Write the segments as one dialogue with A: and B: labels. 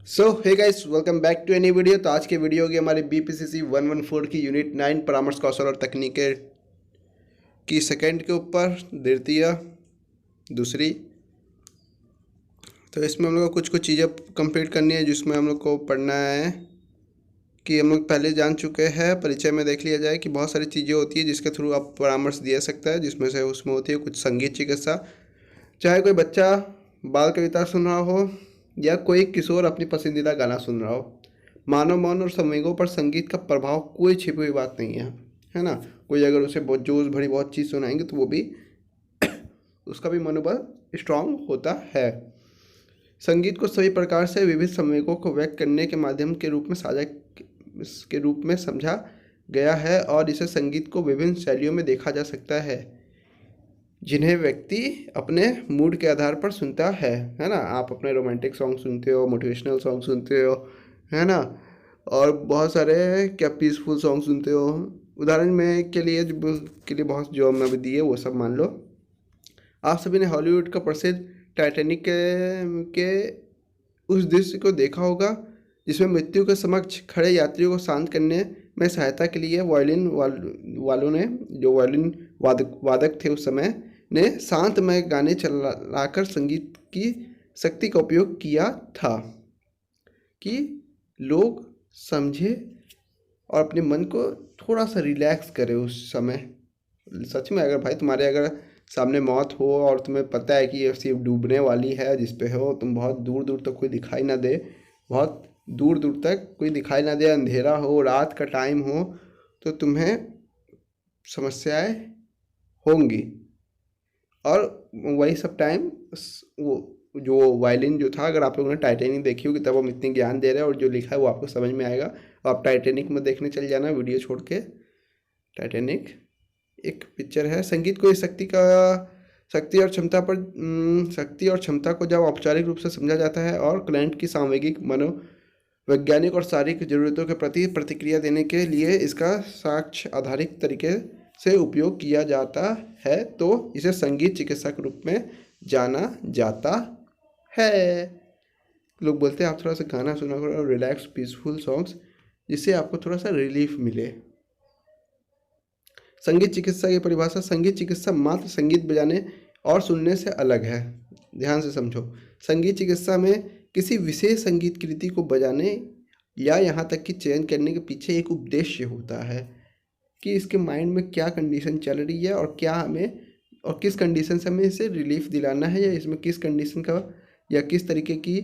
A: So hey guys, welcome back to any video. तो आज की वीडियो होगी हमारी बीपीसीसी 114 की यूनिट 9 परामर्श कौशल और तकनीकें की सेकंड के ऊपर द्वितीय दूसरी। तो इसमें हम लोग को कुछ कुछ चीज़ें कंप्लीट करनी है जिसमें हम लोग को पढ़ना है कि हम लोग पहले जान चुके हैं। परिचय में देख लिया जाए कि बहुत सारी चीज़ें होती है जिसके थ्रू आप परामर्श दिया सकता है, जिसमें से उसमें होती है कुछ संगीत चिकित्सा। चाहे कोई बच्चा बाल कविता सुन रहा हो या कोई किशोर अपनी पसंदीदा गाना सुन रहा हो, मानव मन और संवेगों पर संगीत का प्रभाव कोई छिपी हुई बात नहीं है ना। कोई अगर उसे बहुत जोश भरी बहुत चीज़ सुनाएंगे तो वो भी उसका भी मनोबल स्ट्रांग होता है। संगीत को सभी प्रकार से विविध संवेगों को व्यक्त करने के माध्यम के रूप में समझा गया है और इसे संगीत को विभिन्न शैलियों में देखा जा सकता है जिन्हें व्यक्ति अपने मूड के आधार पर सुनता है ना। आप अपने रोमांटिक सॉन्ग सुनते हो, मोटिवेशनल सॉन्ग सुनते हो, है ना, और बहुत सारे क्या पीसफुल सॉन्ग सुनते हो। उदाहरण में के लिए बहुत जो हमने अभी दिए वो सब मान लो। आप सभी ने हॉलीवुड का प्रसिद्ध टाइटैनिक के उस दृश्य को देखा होगा जिसमें मृत्यु के समक्ष खड़े यात्रियों को शांत करने में सहायता के लिए वालों ने, जो वायलिन वादक थे उस समय, ने शांतमय गाने चलाकर संगीत की शक्ति का उपयोग किया था कि लोग समझे और अपने मन को थोड़ा सा रिलैक्स करे उस समय। सच में अगर तुम्हारे सामने मौत हो और तुम्हें पता है कि ये सिर्फ डूबने वाली है, जिस पे हो तुम, बहुत दूर दूर तक कोई दिखाई ना दे, बहुत दूर दूर तक कोई दिखाई ना दे, अंधेरा हो, रात का टाइम हो, तो तुम्हें समस्याएं होंगी। और वही सब टाइम वो जो वायलिन जो था, अगर आप लोगों ने टाइटैनिक देखी होगी तब हम इतनी ज्ञान दे रहे हैं और जो लिखा है वो आपको समझ में आएगा। आप टाइटैनिक में देखने चल जाना वीडियो छोड़ के। टाइटैनिक एक पिक्चर है। संगीत को इस शक्ति और क्षमता को जब औपचारिक रूप से समझा जाता है और क्लाइंट की सामूहिक मनोवैज्ञानिक और शारीरिक जरूरतों के प्रति प्रतिक्रिया देने के लिए इसका साक्ष्य आधारित तरीके से उपयोग किया जाता है, तो इसे संगीत चिकित्सा के रूप में जाना जाता है। लोग बोलते हैं आप थोड़ा सा गाना सुना करो, रिलैक्स पीसफुल सॉन्ग्स, जिससे आपको थोड़ा सा रिलीफ मिले। संगीत चिकित्सा की परिभाषा: संगीत चिकित्सा मात्र संगीत बजाने और सुनने से अलग है। ध्यान से समझो, संगीत चिकित्सा में किसी विशेष संगीत कृति को बजाने या यहाँ तक कि चयन करने के पीछे एक उद्देश्य होता है कि इसके माइंड में क्या कंडीशन चल रही है और क्या हमें और किस कंडीशन से हमें इसे रिलीफ दिलाना है, या इसमें किस कंडीशन का या किस तरीके की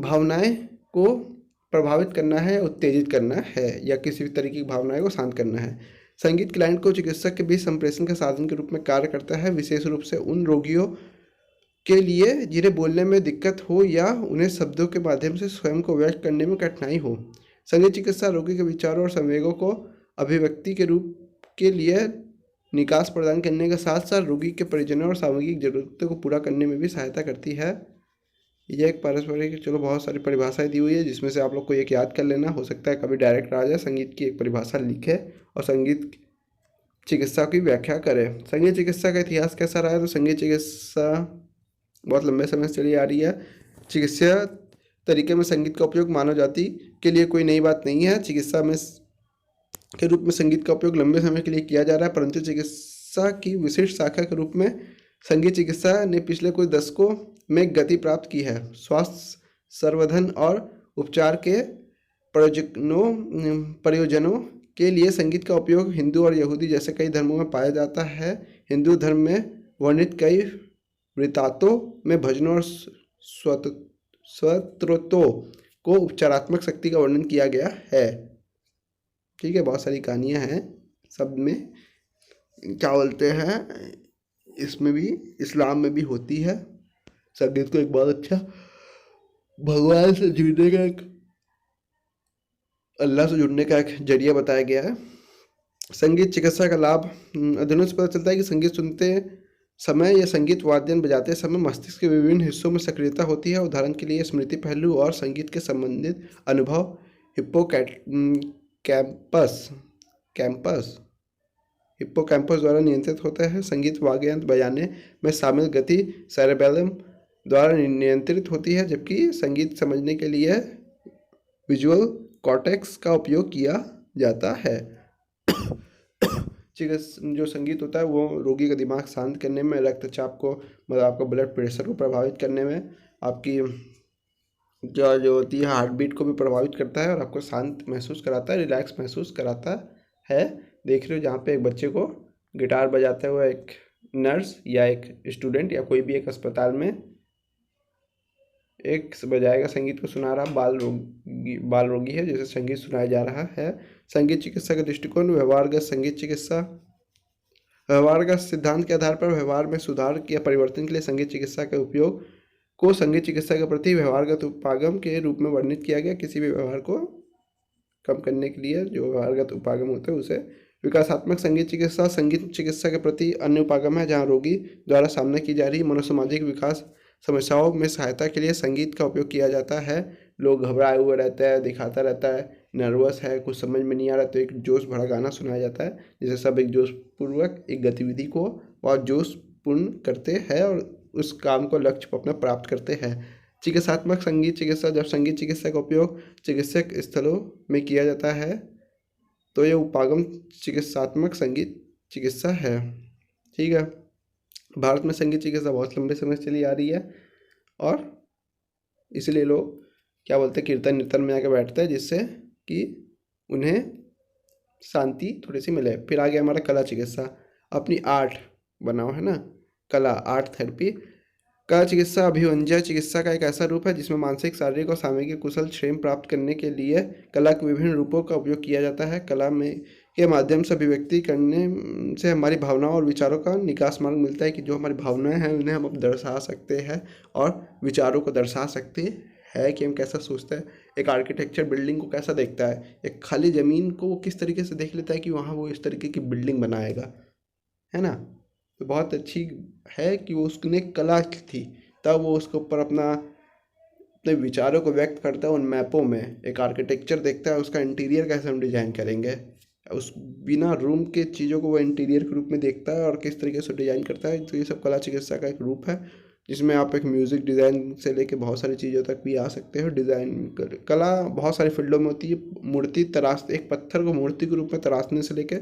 A: भावनाएं को प्रभावित करना है, उत्तेजित करना है, या किसी भी तरीके की भावनाएं को शांत करना है। संगीत क्लाइंट को चिकित्सक के बीच संप्रेषण के साधन के रूप में कार्य करता है, विशेष रूप से उन रोगियों के लिए जिन्हें बोलने में दिक्कत हो या उन्हें शब्दों के माध्यम से स्वयं को व्यक्त करने में कठिनाई हो। संगीत चिकित्सा रोगी के विचारों और संवेगों को अभिव्यक्ति के रूप के लिए निकास प्रदान करने के साथ साथ रोगी के परिजनों और सामूहिक जरूरतों को पूरा करने में भी सहायता करती है। यह एक पारस्परिक, चलो बहुत सारी परिभाषाएं दी हुई है जिसमें से आप लोग को एक याद कर लेना। हो सकता है कभी डायरेक्ट आ जाए, संगीत की एक परिभाषा लिखे और संगीत चिकित्सा की व्याख्या करें। संगीत चिकित्सा का इतिहास कैसा रहा है? तो संगीत चिकित्सा बहुत लंबे समय से चली आ रही है। चिकित्सा तरीके में संगीत का उपयोग मानव जाति के लिए कोई नई बात नहीं है। चिकित्सा में के रूप में संगीत का उपयोग लंबे समय के लिए किया जा रहा है, परंतु चिकित्सा की विशिष्ट शाखा के रूप में संगीत चिकित्सा ने पिछले कुछ दशकों में गति प्राप्त की है। स्वास्थ्य संवर्धन और उपचार के प्रयोजनों के लिए संगीत का उपयोग हिंदू और यहूदी जैसे कई धर्मों में पाया जाता है। हिंदू धर्म में वर्णित कई वृत्तांतों में भजनों और स्तोत्रों को उपचारात्मक शक्ति का वर्णन किया गया है। ठीक है, बहुत सारी कहानियाँ हैं, सब में क्या बोलते हैं, इसमें भी, इस्लाम में भी होती है। संगीत को एक बहुत अच्छा भगवान से जुड़ने का, अल्लाह से जुड़ने का एक जरिया बताया गया है। संगीत चिकित्सा का लाभ: अध्ययनों से पता चलता है कि संगीत सुनते समय या संगीत वाद्य बजाते समय मस्तिष्क के विभिन्न हिस्सों में सक्रियता होती है। उदाहरण के लिए स्मृति पहलू और संगीत के संबंधित अनुभव हिप्पोकैम्पस द्वारा नियंत्रित होता है। संगीत वाद्य यंत्र बजाने में शामिल गति सेरेबेलम द्वारा नियंत्रित होती है, जबकि संगीत समझने के लिए विजुअल कॉर्टेक्स का उपयोग किया जाता है। जो संगीत होता है वो रोगी का दिमाग शांत करने में, रक्तचाप को मतलब आपका ब्लड प्रेशर को प्रभावित करने में, आपकी जो जो होती है हार्ट बीट को भी प्रभावित करता है और आपको शांत महसूस कराता है, रिलैक्स महसूस कराता है। देख रहे हो जहाँ पे एक बच्चे को गिटार बजाते हुए एक नर्स या एक स्टूडेंट या कोई भी एक अस्पताल में एक बजाएगा, संगीत को सुना रहा बाल रोगी है जिसे संगीत सुनाया जा रहा है। संगीत चिकित्सा का दृष्टिकोण, व्यवहारगत संगीत चिकित्सा। व्यवहारगत सिद्धांत के आधार पर व्यवहार में सुधार या परिवर्तन के लिए संगीत चिकित्सा के उपयोग को संगीत चिकित्सा के प्रति व्यवहारगत उपागम के रूप में वर्णित किया गया। किसी भी व्यवहार को कम करने के लिए जो व्यवहारगत उपागम होते हैं उसे विकासात्मक संगीत चिकित्सा। संगीत चिकित्सा के प्रति अन्य उपागम है जहाँ रोगी द्वारा सामना की जा रही मनोसामाजिक विकास समस्याओं में सहायता के लिए संगीत का उपयोग किया जाता है। लोग घबराए हुए रहते हैं, दिखाता रहता है, नर्वस है, कुछ समझ में नहीं आ रहा, तो एक जोश भरा गाना सुनाया जाता है जिससे सब एक जोशपूर्वक एक गतिविधि को बहुत जोशपूर्ण करते हैं और उस काम को लक्ष्य को अपना प्राप्त करते हैं। चिकित्सात्मक संगीत चिकित्सा, जब संगीत चिकित्सा का उपयोग चिकित्सक स्थलों में किया जाता है तो यह उपागम चिकित्सात्मक संगीत चिकित्सा है। ठीक है, भारत में संगीत चिकित्सा बहुत लंबे समय से चली आ रही है और इसलिए लोग क्या बोलते हैं, कीर्तन कीर्तन में आके बैठते हैं जिससे कि उन्हें शांति थोड़ी सी मिले। फिर आगे हमारा कला चिकित्सा, अपनी आर्ट बनाओ, है ना, कला आर्ट थेरेपी। कला चिकित्सा अभिव्यंजय चिकित्सा का एक ऐसा रूप है जिसमें मानसिक, शारीरिक और सामूहिक कुशल क्षेम प्राप्त करने के लिए कला के विभिन्न रूपों का उपयोग किया जाता है। कला में के माध्यम से अभिव्यक्ति करने से हमारी भावनाओं और विचारों का निकास मार्ग मिलता है कि जो हमारी भावनाएं हैं उन्हें हम अब दर्शा सकते हैं और विचारों को दर्शा सकते हैं कि हम कैसा सोचते हैं। एक आर्किटेक्चर बिल्डिंग को कैसा देखता है, एक खाली ज़मीन को वो किस तरीके से देख लेता है कि वहाँ वो इस तरीके की बिल्डिंग बनाएगा, है ना। तो बहुत अच्छी है कि वो उसने कला थी, तब वो उसके ऊपर अपने विचारों को व्यक्त करता है उन मैपों में। एक आर्किटेक्चर देखता है उसका इंटीरियर कैसे हम डिजाइन करेंगे, उस बिना रूम के चीज़ों को वो इंटीरियर के रूप में देखता है और किस तरीके से डिजाइन करता है। तो ये सब कला चिकित्सा का एक रूप है जिसमें आप एक म्यूज़िक डिज़ाइन से लेके बहुत सारी चीज़ों तक भी आ सकते हो। डिज़ाइन कला बहुत सारी फील्डों में होती है। मूर्ति तराश, एक पत्थर को मूर्ति के रूप में तराशने से लेके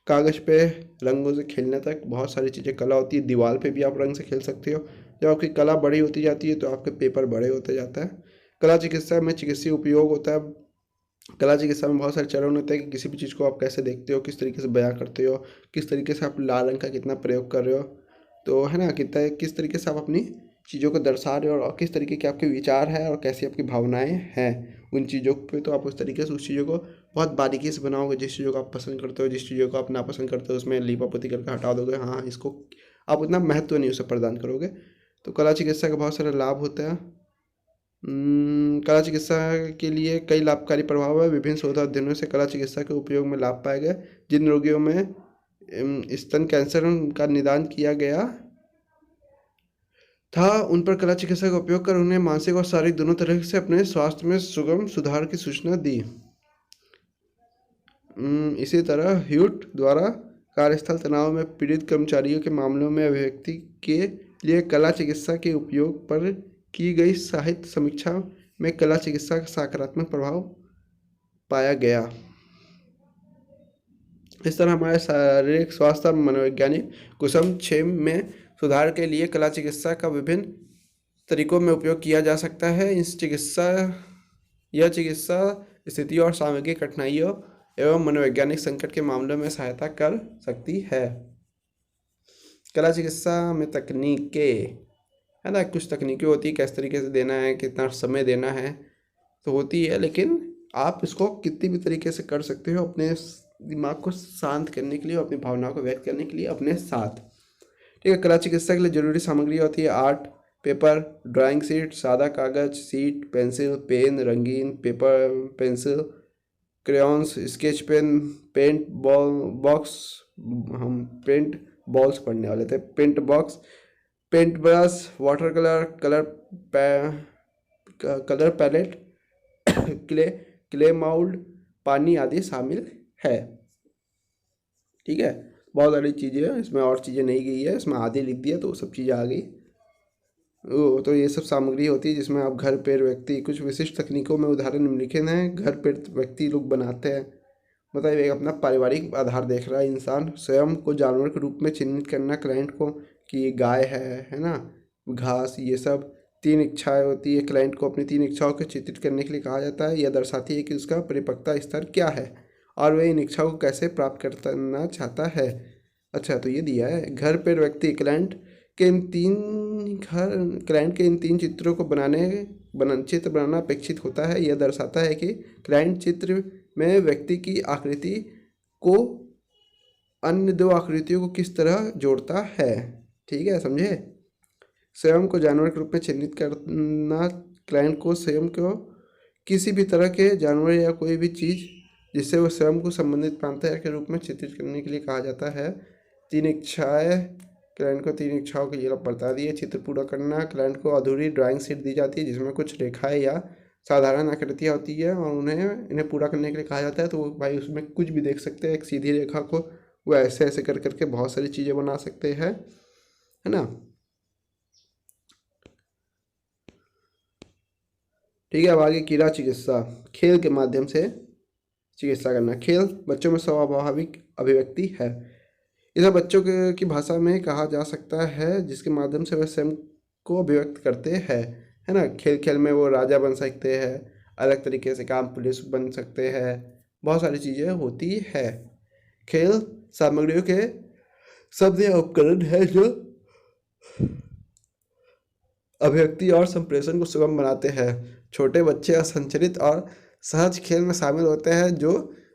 A: कागज़ पे रंगों से खेलने तक बहुत सारी चीज़ें कला होती है। दीवार पे भी आप रंग से खेल सकते हो। जब आपकी कला बड़ी होती जाती है तो आपके पेपर बड़े होते जाता है। कला चिकित्सा में चिकित्सीय उपयोग होता है। कला चिकित्सा में बहुत सारे चरण होते हैं कि किसी भी चीज़ को आप कैसे देखते हो, किस तरीके से बयां करते हो, किस तरीके से आप लाल रंग का कितना प्रयोग कर रहे हो, तो है ना, कितना किस तरीके से आप अपनी चीज़ों को दर्शा रहे हो और किस तरीके के आपके विचार हैं और कैसी आपकी भावनाएं हैं उन चीज़ों पे। तो आप उस तरीके से उस चीज़ों को बहुत बारीकी से बनाओगे। जिस चीज़ों को आप पसंद करते हो, जिस चीज़ों को आप नापसंद करते हो, उसमें लीपापोती करके हटा दोगे। हाँ, इसको आप उतना महत्व नहीं उसे प्रदान करोगे। तो कला चिकित्सा के बहुत सारे लाभ होते हैं। कला चिकित्सा के लिए कई लाभकारी प्रभाव है। विभिन्न शोध अध्ययनों से कला चिकित्सा के उपयोग में लाभ पाए गए। जिन रोगियों में स्तन कैंसर का निदान किया गया था उन पर कला चिकित्सा का उपयोग कर उन्हें मानसिक और शारीरिक दोनों तरह से अपने स्वास्थ्य में सुगम सुधार की सूचना दी। इसी तरह ह्यूट द्वारा कार्यस्थल तनाव में पीड़ित कर्मचारियों के मामलों में अभिव्यक्ति के लिए कला चिकित्सा के उपयोग पर की गई साहित्य समीक्षा में कला चिकित्सा का सकारात्मक प्रभाव पाया गया। इस तरह हमारे शारीरिक स्वास्थ्य और मनोवैज्ञानिक कुसुम में सुधार के लिए कला चिकित्सा का विभिन्न तरीकों में उपयोग किया जा सकता है। यह चिकित्सा स्थितियों और सामूहिक कठिनाइयों एवं मनोवैज्ञानिक संकट के मामलों में सहायता कर सकती है। कला चिकित्सा में तकनीकें, है ना, कुछ तकनीकें होती है किस तरीके से देना है, कितना समय देना है, तो होती है, लेकिन आप इसको कितनी भी तरीके से कर सकते हो अपने दिमाग को शांत करने के लिए, अपनी भावनाओं को व्यक्त करने के लिए अपने साथ। ठीक है, कला चिकित्सा के लिए जरूरी सामग्री होती है आर्ट पेपर, ड्राइंग शीट, सादा कागज, सीट, पेंसिल, पेन, रंगीन paper, pencil, crayons, sketch pen, paint box, हम पेंट बॉल्स पढ़ने वाले थे, paint box, paint brush, water colour palette, clay mould, पानी आदि शामिल है। ठीक है, बहुत सारी चीज़ें हैं इसमें, और चीज़ें नहीं गई है इसमें, आधी लिख दिया तो वो सब चीज़ें आ गई। वो तो ये सब सामग्री होती है जिसमें आप घर पेड़ व्यक्ति कुछ विशिष्ट तकनीकों में उदाहरण निम्नलिखित हैं। घर पेड़ व्यक्ति लोग बनाते हैं। मतलब एक अपना पारिवारिक आधार देख रहा है इंसान। स्वयं को जानवर के रूप में चिन्हित करना क्लाइंट को कि ये गाय है ना, घास, ये सब। तीन इच्छाएं होती है। क्लाइंट को अपनी तीन इच्छाओं को चित्रित करने के लिए कहा जाता है। यह दर्शाती है कि उसका परिपक्वता स्तर क्या है और वह इन इच्छाओं को कैसे प्राप्त करना चाहता है। अच्छा, तो ये दिया है घर पेड़ व्यक्ति के इन तीन क्लाइंट के इन तीन चित्रों को चित्र बनाना अपेक्षित होता है। यह दर्शाता है कि क्लाइंट चित्र में व्यक्ति की आकृति को अन्य दो आकृतियों को किस तरह जोड़ता है। ठीक है, समझे। स्वयं को जानवर के रूप में चिन्हित करना क्लाइंट को स्वयं को किसी भी तरह के जानवर या कोई भी चीज़ जिससे वो स्वयं को संबंधित मानता है के रूप में चित्रित करने के लिए कहा जाता है। तीन इच्छाएं, क्लाइंट को तीन इच्छाओं के लिए बता दिए। चित्र पूरा करना, क्लाइंट को अधूरी ड्राइंग शीट दी जाती है जिसमें कुछ रेखाएं या साधारण आकृतियाँ होती है और इन्हें पूरा करने के लिए कहा जाता है। तो वो भाई उसमें कुछ भी देख सकते हैं। एक सीधी रेखा को वो ऐसे ऐसे कर करके बहुत सारी चीज़ें बना सकते हैं, है ना। ठीक है, अब आगे कीड़ा चिकित्सा। खेल के माध्यम से चिकित्सा करना। खेल बच्चों में स्वाभाविक अभिव्यक्ति है। इसे बच्चों की भाषा में कहा जा सकता है जिसके माध्यम से वे स्वयं को अभिव्यक्त करते हैं, है ना। खेल खेल में वो राजा बन सकते हैं, अलग तरीके से काम पुलिस बन सकते हैं, बहुत सारी चीज़ें होती है। खेल सामग्रियों के शब्द या उपकरण है जो अभिव्यक्ति और संप्रेषण को सुगम बनाते हैं। छोटे बच्चे असंरचित और सहज खेल में शामिल होते हैं जो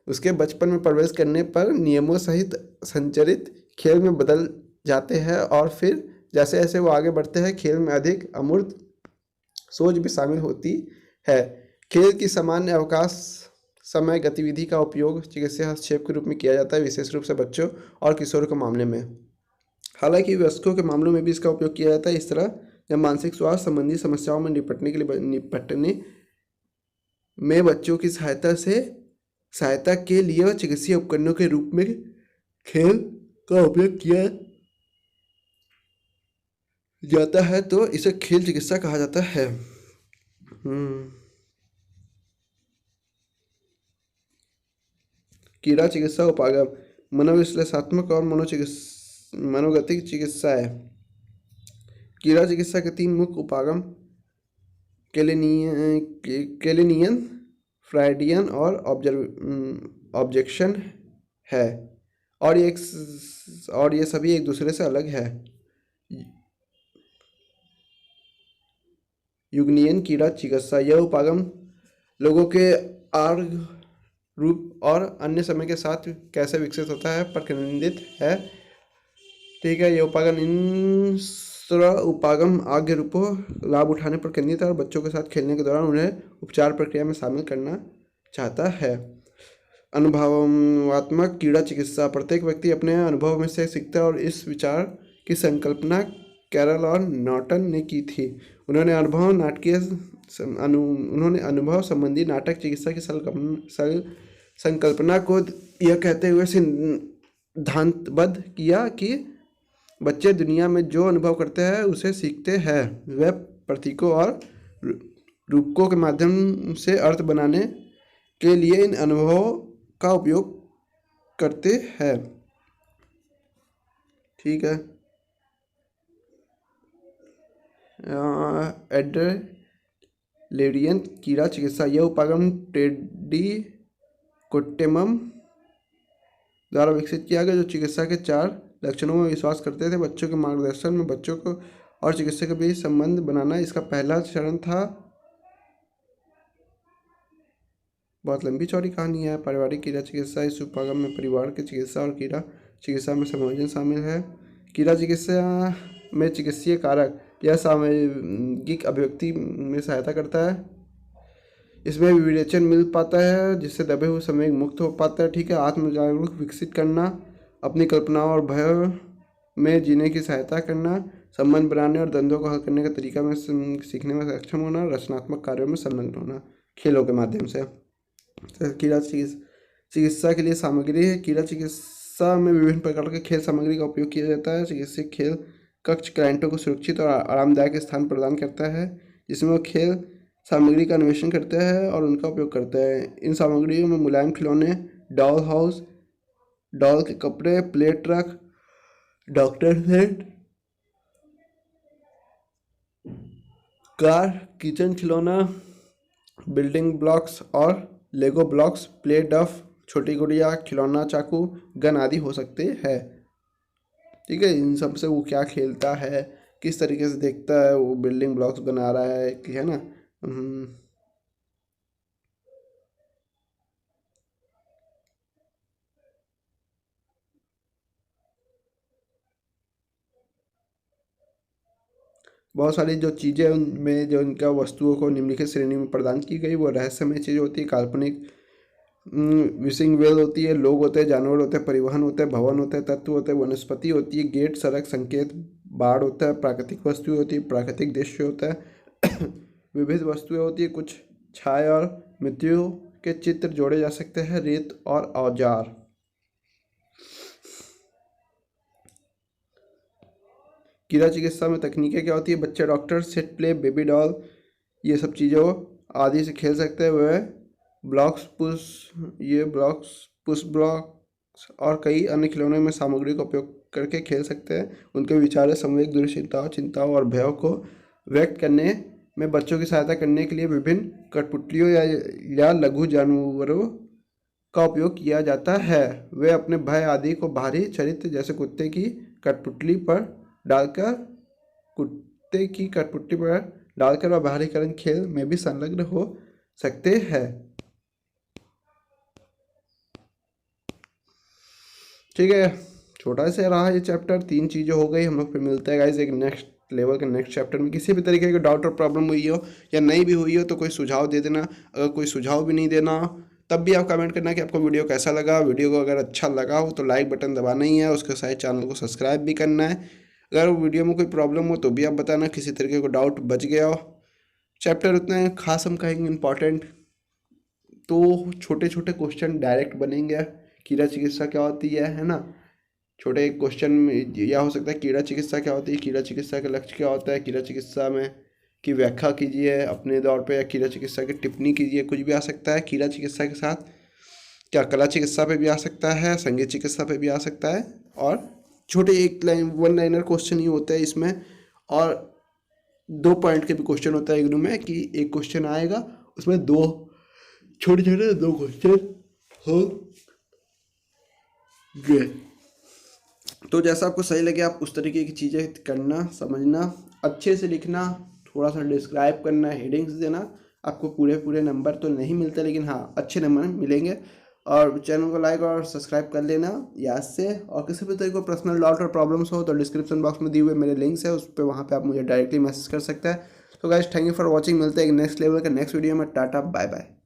A: उसके बचपन में प्रवेश करने पर नियमों सहित संरचित खेल में बदल जाते हैं और फिर जैसे जैसे वो आगे बढ़ते हैं खेल में अधिक अमूर्त सोच भी शामिल होती है। खेल की सामान्य अवकाश समय गतिविधि का उपयोग चिकित्सा हस्तक्षेप के रूप में किया जाता है, विशेष रूप से बच्चों और किशोरों के मामले में। हालांकि वयस्कों के मामलों में भी इसका उपयोग किया जाता है। इस तरह जब मानसिक स्वास्थ्य संबंधी समस्याओं में निपटने में बच्चों की सहायता के लिए चिकित्सीय उपकरणों के रूप में खेल का उपयोग किया जाता है तो इसे खेल चिकित्सा कहा जाता है। कीड़ा चिकित्सा उपागम मनोविश्लेषणात्मक और मनोगतिक चिकित्सा है। कीड़ा चिकित्सा के तीन मुख्य उपागम केलेनियन, फ्राइडियन और ऑब्जेक्शन है और ये सभी एक दूसरे से अलग है। युग्नियन कीड़ा चिकित्सा, यह उपागम लोगों के आर्ग रूप और अन्य समय के साथ कैसे विकसित होता है पर केंद्रित है। ठीक है, यह उपागम आगे रूपों लाभ उठाने पर केंद्रित है और बच्चों के साथ खेलने के दौरान उन्हें उपचार प्रक्रिया में शामिल करना चाहता है। अनुभवात्मक कीड़ा चिकित्सा, प्रत्येक व्यक्ति अपने अनुभव में से सीखता है और इस विचार की संकल्पना कैरल और नॉर्टन ने की थी। उन्होंने अनुभव संबंधी नाटक चिकित्सा की संकल्पना को यह कहते हुए सिद्धांतबद्ध किया कि बच्चे दुनिया में जो अनुभव करते हैं उसे सीखते हैं। वे प्रतीकों और रूपकों के माध्यम से अर्थ बनाने के लिए इन अनुभवों का उपयोग करते हैं। ठीक है, एड्रेलेरियन कीड़ा चिकित्सा, यह उपागम टेडी कोट्टेमम द्वारा विकसित किया गया जो चिकित्सा के 4 लक्षणों में विश्वास करते थे। बच्चों के मार्गदर्शन में बच्चों को और चिकित्सक के बीच संबंध बनाना इसका पहला चरण था। बहुत लंबी चौड़ी कहानी है। पारिवारिक कीड़ा चिकित्सा, इस उपागम में परिवार की चिकित्सा और कीड़ा चिकित्सा में संयोजन शामिल है। कीड़ा चिकित्सा में चिकित्सीय कारक यह सामयिक अभिव्यक्ति में सहायता करता है। इसमें विवेचन मिल पाता है जिससे दबे हुए समय मुक्त हो पाता है। ठीक है, आत्मजागरूक विकसित करना, अपनी कल्पनाओं और भय में जीने की सहायता करना, संबंध बनाने और द्वंद्वों को हल करने का तरीका में सीखने में सक्षम होना, रचनात्मक कार्यों में संलग्न होना खेलों के माध्यम से। कीड़ा चिकित्सा के लिए सामग्री है। कीड़ा चिकित्सा में विभिन्न प्रकार के खेल सामग्री का उपयोग किया जाता है। चिकित्सीय खेल कक्ष क्लाइंटों को सुरक्षित और आरामदायक स्थान प्रदान करता है जिसमें वो खेल सामग्री का अन्वेषण करते हैं और उनका उपयोग करते हैं। इन सामग्रियों में मुलायम खिलौने, डॉल हाउस, डॉल के कपड़े, play truck, doctor set, car, kitchen खिलौना, बिल्डिंग ब्लॉक्स और लेगो ब्लॉक्स, प्ले डफ, छोटी गुड़िया, खिलौना चाकू, गन आदि हो सकते हैं। ठीक है, इन सब से वो क्या खेलता है, किस तरीके से देखता है, वो बिल्डिंग ब्लॉक्स बना रहा है कि है ना। बहुत सारी जो चीज़ें उनमें जो इनका वस्तुओं को निम्नलिखित श्रेणी में प्रदान की गई, वो रहस्यमय चीज़ होती है, काल्पनिक विशिंग वेल होती है, लोग होते हैं, जानवर होते हैं, परिवहन होते हैं, भवन होते हैं, तत्व होते हैं, वनस्पति होती है, गेट, सड़क, संकेत, बाढ़ होता है, प्राकृतिक वस्तुएं होती है, प्राकृतिक दृश्य होता है विविध वस्तुएं होती है, कुछ छाया और मृत्यु के चित्र जोड़े जा सकते हैं, रेत और औजार। कीड़ा चिकित्सा में तकनीकें क्या होती है, बच्चे doctor, set play, baby doll, ये सब चीज़ों आदि से खेल सकते हैं। वह ब्लॉक्स पुश ब्लॉक्स और कई अन्य खिलौनों में सामग्री का उपयोग करके खेल सकते हैं। उनके विचारों, संवेग, दुश्चिंताओं, चिंताओं और भयों को व्यक्त करने में बच्चों की सहायता करने के लिए विभिन्न कठपुतलियों या लघु जानवरों का उपयोग किया जाता है। वे अपने भय आदि को बाहरी चरित्र जैसे कुत्ते की कठपुतली पर डालकर और बाहरीकरण खेल में भी संलग्न हो सकते हैं। ठीक है, छोटा सा रहा ये चैप्टर, 3 चीज़ें हो गई। हम लोग फिर मिलते हैं गाइस एक नेक्स्ट लेवल के नेक्स्ट चैप्टर में। किसी भी तरीके की डाउट और प्रॉब्लम हुई हो या नहीं भी हुई हो तो कोई सुझाव दे देना। अगर कोई सुझाव भी नहीं देना तब भी आप कमेंट करना कि आपको वीडियो कैसा लगा। वीडियो को अगर अच्छा लगा हो तो लाइक बटन दबाना ही है, उसके साथ चैनल को सब्सक्राइब भी करना है। अगर वीडियो में कोई प्रॉब्लम हो तो भी आप बताना, किसी तरीके को डाउट बच गया हो। चैप्टर उतना खास हम कहेंगे इम्पॉर्टेंट, तो छोटे छोटे क्वेश्चन डायरेक्ट बनेंगे। कीड़ा चिकित्सा क्या होती है ना, छोटे क्वेश्चन में यह हो सकता है कीड़ा चिकित्सा क्या होती है, कीड़ा चिकित्सा का लक्ष्य क्या होता है, कीड़ा चिकित्सा में की व्याख्या कीजिए अपने दौर पे, या कीड़ा चिकित्सा की टिप्पणी कीजिए, कुछ भी आ सकता है। कीड़ा चिकित्सा के साथ क्या कला चिकित्सा पे भी आ सकता है, संगीत चिकित्सा पे भी आ सकता है, और छोटे 1 लाइनर क्वेश्चन ही होता है इसमें, और 2 पॉइंट के भी क्वेश्चन होता है इग्नू में कि एक क्वेश्चन आएगा उसमें 2 छोटे छोटे 2 क्वेश्चन हो गए। तो जैसा आपको सही लगे आप उस तरीके की चीज़ें करना, समझना, अच्छे से लिखना, थोड़ा सा डिस्क्राइब करना, हेडिंग्स देना। आपको पूरे नंबर तो नहीं मिलते, लेकिन हाँ अच्छे नंबर मिलेंगे। और चैनल को लाइक और सब्सक्राइब कर लेना याद से। और किसी भी तरह को पर्सनल डाउट और प्रॉब्लम्स हो तो डिस्क्रिप्शन बॉक्स में दिए हुए मेरे लिंक्स है, उस पर वहाँ पे आप मुझे डायरेक्टली मैसेज कर सकते हैं। तो guys thank you for watching. मिलते हैं एक नेक्स्ट लेवल के नेक्स्ट वीडियो में। Tata bye bye.